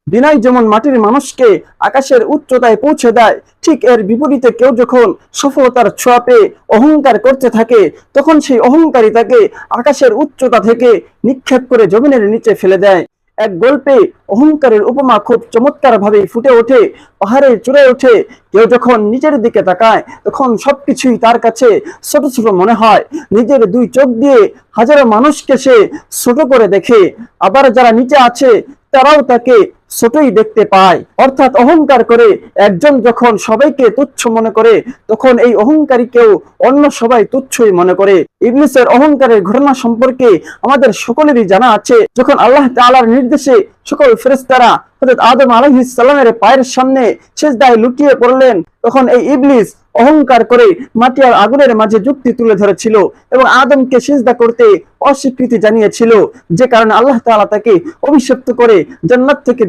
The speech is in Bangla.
বিনয় যেমন মাটির মানুষকে আকাশের উচ্চতায় পৌঁছে দেয়, ঠিক এর বিপরীতে কেউ যখন সফলতার ছোঁয়া পেয়ে অহংকার করতে থাকে, তখন সেই অহংকারী তাকে আকাশের উচ্চতা থেকে নিক্ষেপ করে জমিনের নিচে ফেলে দেয়। এক গল্পে অহংকারের উপমা খুব চমৎকার ভাবে ফুটে ওঠে। পাহাড়ের চূড়ায় ওঠে কেউ যখন নিচের দিকে তাকায়, তখন সবকিছুই তার কাছে ছোট ছোট মনে হয়। নিজের দুই চোখ দিয়ে হাজারো মানুষকে সে ছোট করে দেখে, আবার যারা নিচে আছে তারাও তাকে ছোটই দেখতে পায়। অর্থাৎ অহংকার করে একজন যখন সবাইকে তুচ্ছ মনে করে, তখন এই অহংকারীকেও অন্য সবাই তুচ্ছই মনে করে। ইবলিসের অহংকারের ঘটনা সম্পর্কে আমাদের সকলেরই জানা আছে। যখন আল্লাহ তাআলার নির্দেশে সকল ফেরেশতারা হযরত আদম আলাইহিস সালামের পায়ের সামনে সিজদায় লুটিয়ে পড়লেন, তখন এই ইবলিস অহংকার করে মাটি আর আগুনের মাঝে যুক্তি তুলে ধরেছিল এবং আদমকে সিজদা করতে অস্বীকৃতি জানিয়েছিল, যে কারণে আল্লাহ তাআলা তাকে অভিশপ্ত করে জান্নাত থেকে